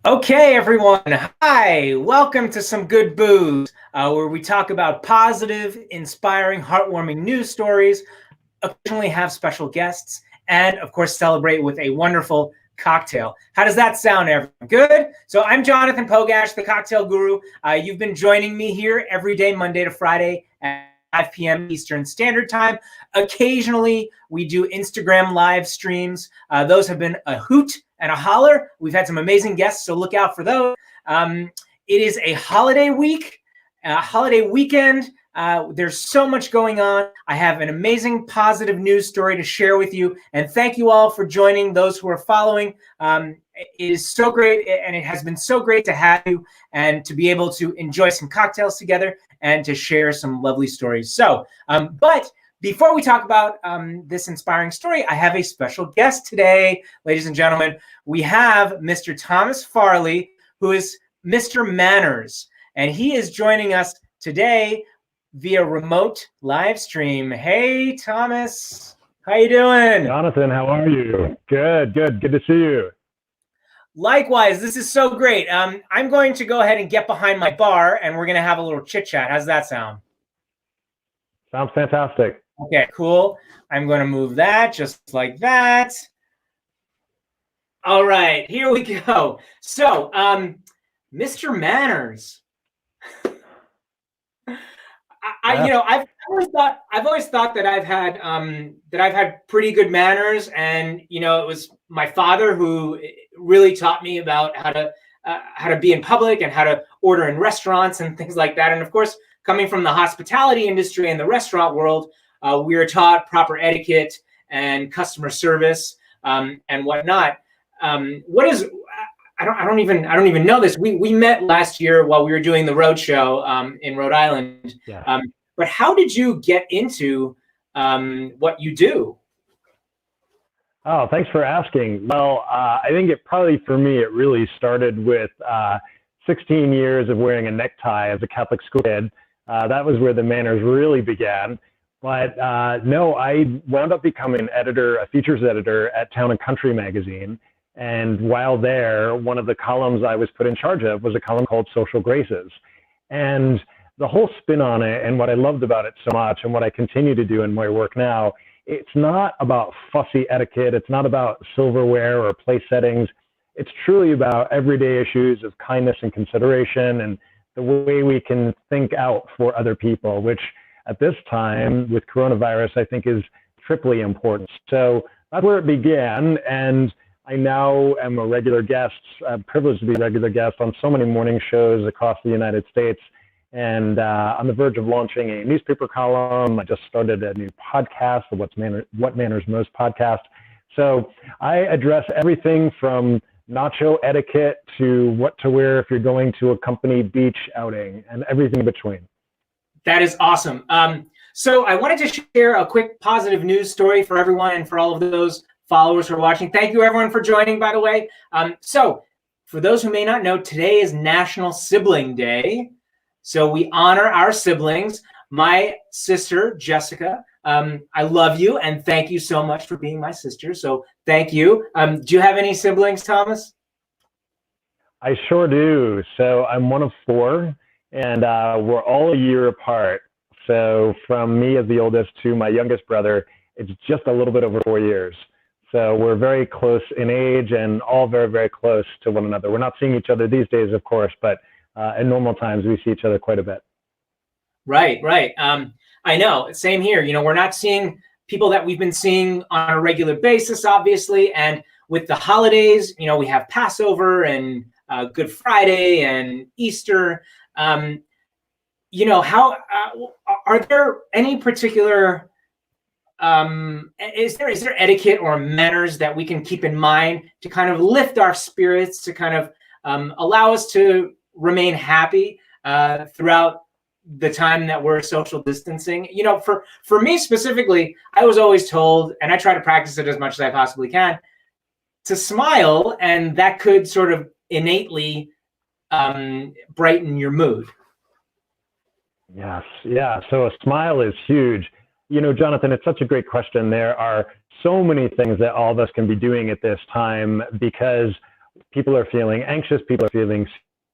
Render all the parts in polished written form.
Okay, everyone. Hi, welcome to Some Good Booze, where we talk about positive, inspiring, heartwarming news stories, occasionally have special guests, and of course, celebrate with a wonderful cocktail. How does that sound, everyone? Good? So I'm Jonathan Pogash, the cocktail guru. You've been joining me here every day, Monday to Friday at 5 p.m. Eastern Standard Time. Occasionally, we do Instagram live streams. Those have been a hoot and a holler. We've had some amazing guests, so look out for those. It is a holiday week, a holiday weekend. There's so much going on. I have an amazing positive news story to share with you. And thank you all for joining, those who are following. It is so great, and it has been so great to have you and to be able to enjoy some cocktails together and to share some lovely stories. So, but before we talk about this inspiring story, I have a special guest today, ladies and gentlemen. We have Mr. Thomas Farley, who is Mr. Manners, and he is joining us today via remote live stream. Hey, Thomas, how you doing? Jonathan, how are you? Good to see you. Likewise, this is so great. I'm going to go ahead and get behind my bar, and we're going to have a little chit chat. How's that sound? Sounds fantastic. Okay, cool. I'm going to move that just like that. All right, here we go. So, Mr. Manners. I've always thought that I've had pretty good manners, and it was my father who really taught me about how to be in public and how to order in restaurants and things like that. And of course, coming from the hospitality industry and the restaurant world, we are taught proper etiquette and customer service and whatnot. I don't even know this. We met last year while we were doing the road show in Rhode Island. Yeah. But how did you get into what you do? Oh, thanks for asking. Well, I think for me, it really started with 16 years of wearing a necktie as a Catholic school kid. That was where the manners really began. But no, I wound up becoming a features editor at Town and Country magazine. And while there, one of the columns I was put in charge of was a column called Social Graces. And the whole spin on it, and what I loved about it so much, and what I continue to do in my work now, it's not about fussy etiquette. It's not about silverware or place settings. It's truly about everyday issues of kindness and consideration and the way we can think out for other people, which at this time with coronavirus, I think is triply important. So that's where it began. And I now am a regular guest, privileged to be a regular guest on so many morning shows across the United States, and on the verge of launching a newspaper column. I just started a new podcast, the What Matters Most podcast. So I address everything from nacho etiquette to what to wear if you're going to a company beach outing and everything in between. That is awesome. So I wanted to share a quick positive news story for everyone and for all of those followers who are watching. Thank you, everyone, for joining, by the way. So for those who may not know, today is National Sibling Day. So we honor our siblings. My sister, Jessica, I love you, and thank you so much for being my sister. So thank you. Do you have any siblings, Thomas? I sure do. So I'm one of four, and we're all a year apart. So from me as the oldest to my youngest brother, it's just a little bit over 4 years. So we're very close in age and all very, very close to one another. We're not seeing each other these days, of course, but in normal times, we see each other quite a bit. Right. I know. Same here. We're not seeing people that we've been seeing on a regular basis, obviously. And with the holidays, we have Passover and Good Friday and Easter. How are there any particular is there etiquette or manners that we can keep in mind to kind of lift our spirits, to kind of allow us to remain happy throughout the time that we're social distancing? For me specifically, I was always told, and I try to practice it as much as I possibly can, to smile, and that could sort of innately brighten your mood. Yes. Yeah. So a smile is huge. Jonathan, it's such a great question. There are so many things that all of us can be doing at this time, because People are feeling anxious. People are feeling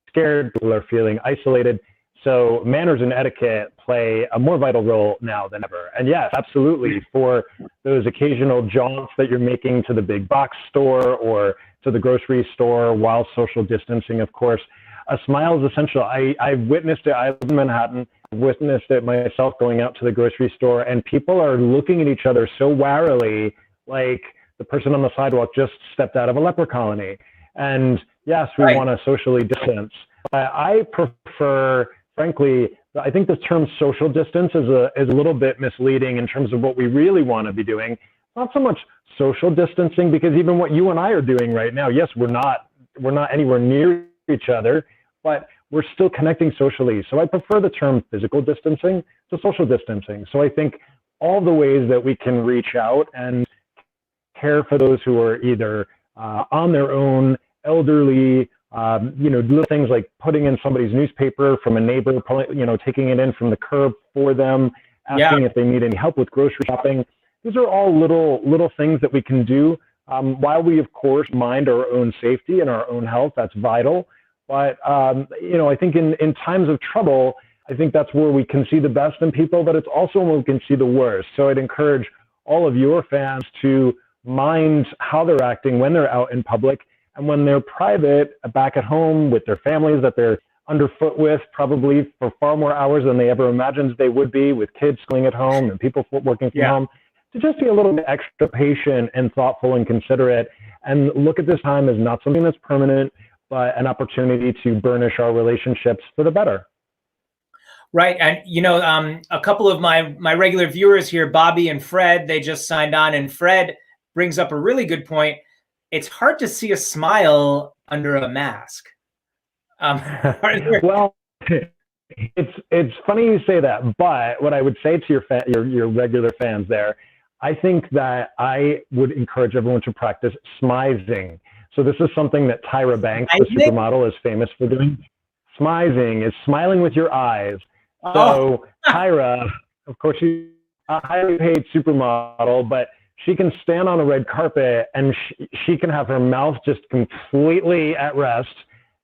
scared. People are feeling isolated. So manners and etiquette play a more vital role now than ever. And yes, absolutely, for those occasional jaunts that you're making to the big box store or to the grocery store while social distancing, of course, a smile is essential. I've witnessed it. I live in Manhattan. I've witnessed it myself going out to the grocery store, and people are looking at each other so warily, like the person on the sidewalk just stepped out of a leper colony. And yes, we want to socially distance. I prefer, frankly, I think the term social distance is a little bit misleading in terms of what we really want to be doing. Not so much social distancing, because even what you and I are doing right now, yes, we're not anywhere near each other, but we're still connecting socially. So I prefer the term physical distancing to social distancing. So I think all the ways that we can reach out and care for those who are either on their own, elderly, little things like putting in somebody's newspaper from a neighbor, taking it in from the curb for them, asking if they need any help with grocery shopping. These are all little things that we can do while we, of course, mind our own safety and our own health. That's vital. But, I think in times of trouble, I think that's where we can see the best in people, but it's also when we can see the worst. So I'd encourage all of your fans to mind how they're acting when they're out in public, and when they're private, back at home with their families that they're underfoot with, probably for far more hours than they ever imagined they would be, with kids schooling at home and people working from home, to just be a little bit extra patient and thoughtful and considerate, and look at this time as not something that's permanent, but an opportunity to burnish our relationships for the better. Right. And, a couple of my regular viewers here, Bobby and Fred, they just signed on, and Fred brings up a really good point. It's hard to see a smile under a mask. Well, it's funny you say that, but what I would say to your regular fans there, I think that I would encourage everyone to practice smizing. So this is something that Tyra Banks, the supermodel, is famous for doing. Smizing is smiling with your eyes. So Tyra, of course, she's a highly paid supermodel, but she can stand on a red carpet and she can have her mouth just completely at rest,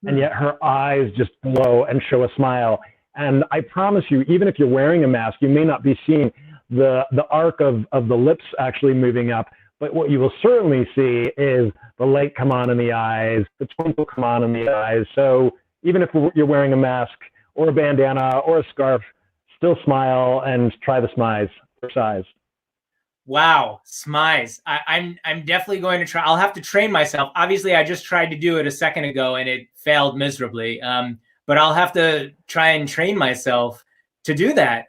and yet her eyes just glow and show a smile. And I promise you, even if you're wearing a mask, you may not be seeing the arc of the lips actually moving up, but what you will certainly see is the light come on in the eyes, the twinkle come on in the eyes. So even if you're wearing a mask or a bandana or a scarf, still smile and try the smize for size. Wow, smize. I'm definitely going to try. I'll have to train myself. Obviously, I just tried to do it a second ago and it failed miserably. But I'll have to try and train myself to do that.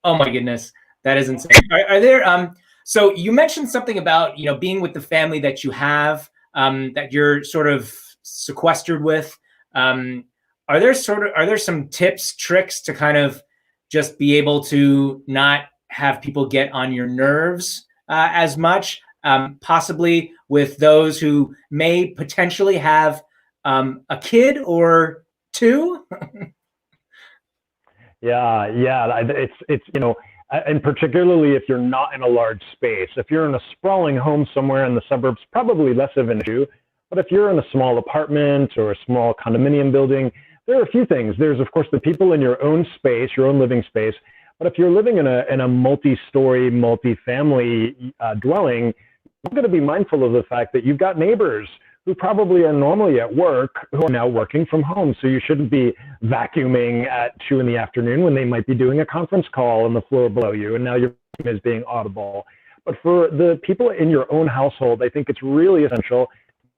Oh my goodness, that is insane. Are there? So you mentioned something about being with the family that you have, that you're sort of sequestered with. Are there some tips, tricks to kind of just be able to not have people get on your nerves as much, possibly with those who may potentially have a kid or two? Yeah. It's and particularly if you're not in a large space. If you're in a sprawling home somewhere in the suburbs, probably less of an issue. But if you're in a small apartment or a small condominium building, there are a few things. There's, of course, the people in your own space, your own living space. But if you're living in a multi-story, multi-family dwelling, you're going to be mindful of the fact that you've got neighbors who probably are normally at work who are now working from home. So you shouldn't be vacuuming at 2 p.m. when they might be doing a conference call on the floor below you, and now your room is being audible. But for the people in your own household, I think it's really essential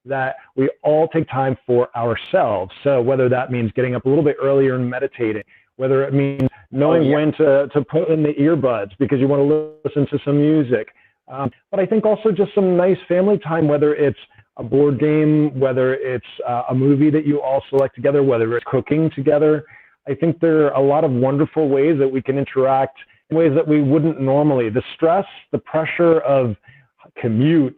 that we all take time for ourselves. So whether that means getting up a little bit earlier and meditating, whether it means knowing when to put in the earbuds because you want to listen to some music. But I think also just some nice family time, whether it's a board game, whether it's a movie that you all select together, whether it's cooking together. I think there are a lot of wonderful ways that we can interact in ways that we wouldn't normally. The stress, the pressure of commutes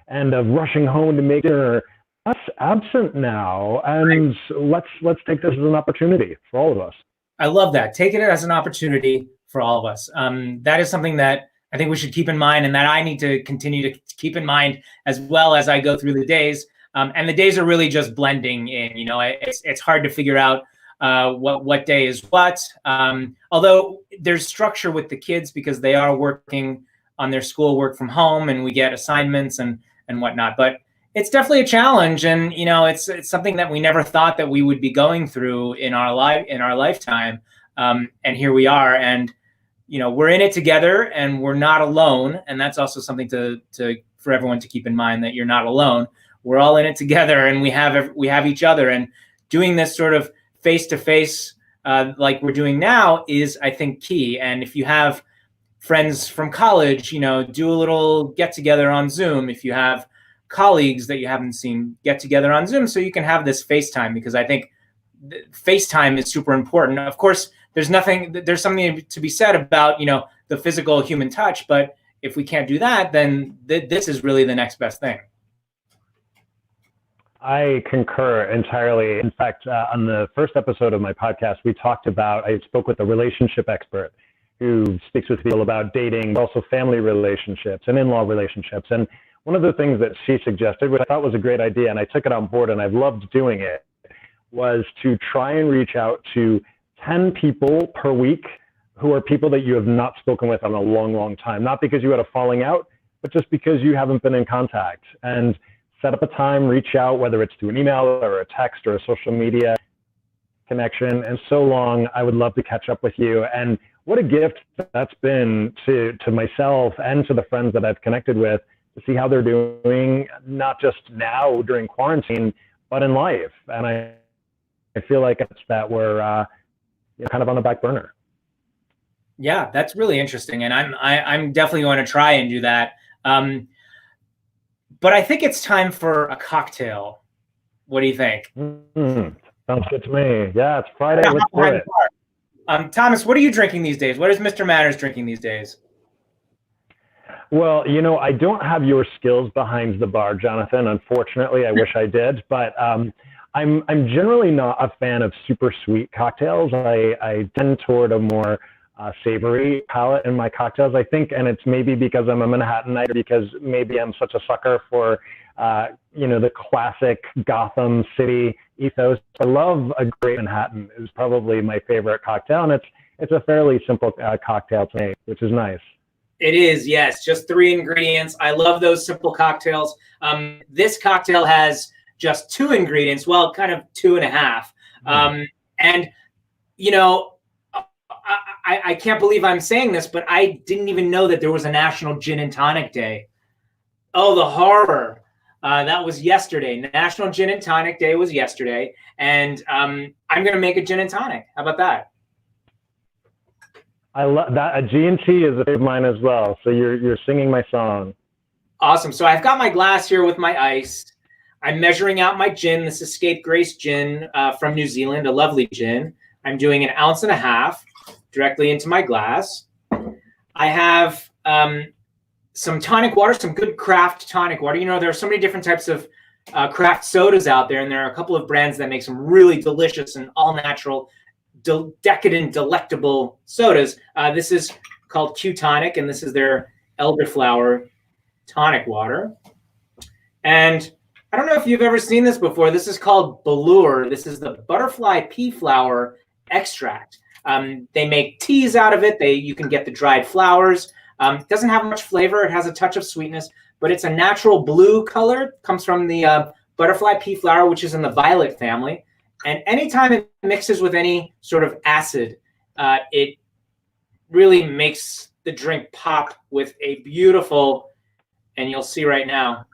and of rushing home to make dinner, that's absent now. And let's take this as an opportunity for all of us. I love that. Take it as an opportunity for all of us. That is something that I think we should keep in mind, and that I need to continue to keep in mind as well as I go through the days. And the days are really just blending in. It's hard to figure out what day is what. Although there's structure with the kids because they are working on their schoolwork from home, and we get assignments and whatnot. But it's definitely a challenge, and it's something that we never thought that we would be going through in our lifetime. And here we are, and we're in it together, and we're not alone. And that's also something for everyone to keep in mind, that you're not alone. We're all in it together, and we have each other. And doing this sort of face to face, like we're doing now, is, I think, key. And if you have friends from college, do a little get together on Zoom. If you have colleagues that you haven't seen, get together on Zoom so you can have this FaceTime, because I think FaceTime is super important. Of course, there's something to be said about, the physical human touch, but if we can't do that, then this is really the next best thing. I concur entirely. In fact, on the first episode of my podcast, I spoke with a relationship expert who speaks with people about dating, but also family relationships and in-law relationships. And one of the things that she suggested, which I thought was a great idea, and I took it on board and I've loved doing it, was to try and reach out to 10 people per week who are people that you have not spoken with in a long, long time. Not because you had a falling out, but just because you haven't been in contact. And set up a time, reach out, whether it's through an email or a text or a social media connection. And so long, I would love to catch up with you. And what a gift that's been to myself and to the friends that I've connected with, to see how they're doing, not just now during quarantine, but in life. And I feel like it's that we're kind of on the back burner. Yeah, that's really interesting. And I'm definitely going to try and do that. But I think it's time for a cocktail. What do you think? Sounds good to me. Yeah, it's Friday. Let's do it. Thomas, what are you drinking these days? What is Mr. Manners drinking these days? Well, I don't have your skills behind the bar, Jonathan. Unfortunately, I wish I did. But I'm generally not a fan of super sweet cocktails. I tend toward a more savory palette in my cocktails, I think. And it's maybe because I'm a Manhattanite, or because maybe I'm such a sucker for the classic Gotham City ethos. I love a great Manhattan. Is probably my favorite cocktail, and it's a fairly simple cocktail to make, which is nice. It is, yes, just 3 ingredients. I love those simple cocktails. This cocktail has just 2 ingredients, well, kind of 2.5. And I can't believe I'm saying this, but I didn't even know that there was a National Gin and Tonic Day. Oh, the horror. That was yesterday. National Gin and Tonic Day was yesterday. And I'm going to make a gin and tonic. How about that? I love that. A G&T is a favorite of mine as well. So you're singing my song. Awesome. So I've got my glass here with my ice. I'm measuring out my gin. This is Scape Grace gin from New Zealand, a lovely gin. I'm doing 1.5 ounces directly into my glass. I have some tonic water, some good craft tonic water. There are so many different types of craft sodas out there, and there are a couple of brands that make some really delicious and all-natural, decadent, delectable sodas. This is called Q Tonic, and this is their elderflower tonic water. And I don't know if you've ever seen this before. This is called Ballure. This is the butterfly pea flower extract. They make teas out of it. You can get the dried flowers. It doesn't have much flavor. It has a touch of sweetness, but it's a natural blue color. It comes from the butterfly pea flower, which is in the violet family. And anytime it mixes with any sort of acid, it really makes the drink pop with a beautiful, and you'll see right now,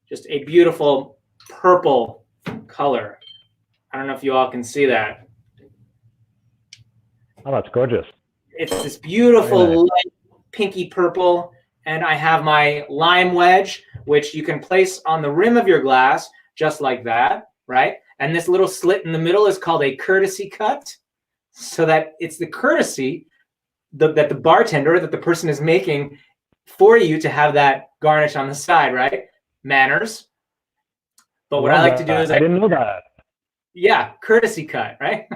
just a beautiful purple color. I don't know if you all can see that. Oh, that's gorgeous. It's this beautiful light pinky purple. And I have my lime wedge, which you can place on the rim of your glass, just like that, right? And this little slit in the middle is called a courtesy cut, so that it's the courtesy that the bartender, that the person is making for you to have that garnish on the side, right? Manners. But what I like to do is I didn't know that. Yeah, courtesy cut, right?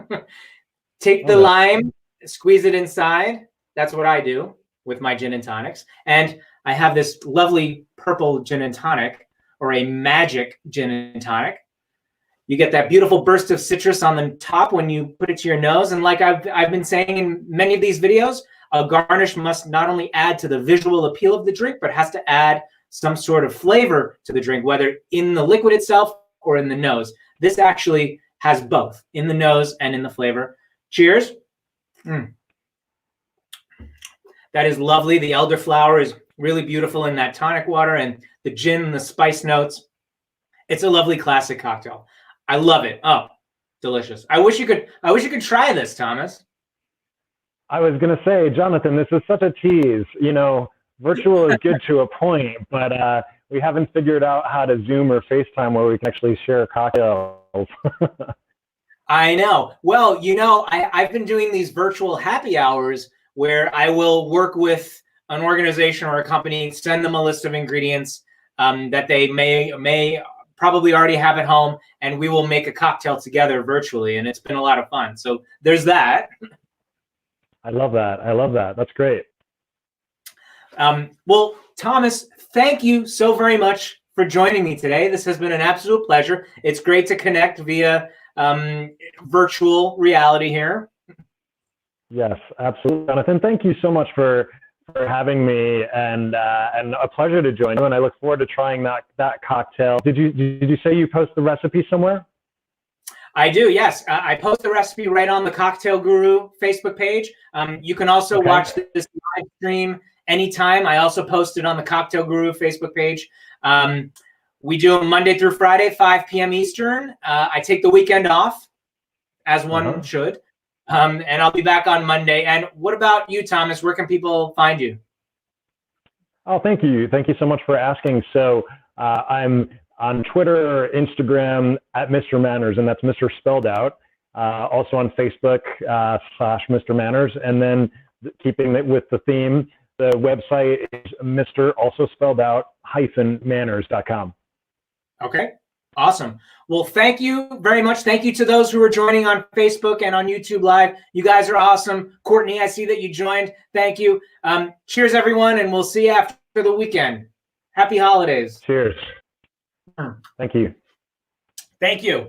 Take the lime, squeeze it inside. That's what I do with my gin and tonics. And I have this lovely purple gin and tonic, or a magic gin and tonic. You get that beautiful burst of citrus on the top when you put it to your nose. And like I've been saying in many of these videos, a garnish must not only add to the visual appeal of the drink, but has to add some sort of flavor to the drink, whether in the liquid itself or in the nose. This actually has both, in the nose and in the flavor. Cheers. That is lovely. The elderflower is really beautiful in that tonic water, and the gin and the spice notes. It's a lovely classic cocktail. I love it. Oh, delicious. I wish you could try this, Thomas. I was going to say, Jonathan, this is such a tease. You know, virtual is good to a point, but we haven't figured out how to Zoom or FaceTime where we can actually share cocktails. I know. Well, you know, I've been doing these virtual happy hours where I will work with an organization or a company, send them a list of ingredients that they may probably already have at home, and we will make a cocktail together virtually, and it's been a lot of fun. So there's that. I love that. I love that. That's great. Well, Thomas, thank you so very much for joining me today. This has been an absolute pleasure. It's great to connect via virtual reality here. Yes, absolutely, Jonathan. Thank you so much for having me, and a pleasure to join you. And I look forward to trying that cocktail. Did you say you post the recipe somewhere? I do, yes. I post the recipe right on the Cocktail Guru Facebook page. You can also watch this live stream anytime. I also post it on the Cocktail Guru Facebook page. We do them Monday through Friday, 5 p.m. Eastern. I take the weekend off, as one should. And I'll be back on Monday. And what about you, Thomas? Where can people find you? Oh, thank you. Thank you so much for asking. So I'm on Twitter or Instagram at Mr. Manners, and that's Mr. spelled out. Also on Facebook /Mr. Manners. And then keeping it with the theme, the website is Mr. also spelled out -manners.com. Okay. Awesome. Well, thank you very much. Thank you to those who are joining on Facebook and on YouTube Live. You guys are awesome. Courtney, I see that you joined. Thank you. Cheers, everyone, and we'll see you after the weekend. Happy holidays. Cheers. Thank you. Thank you.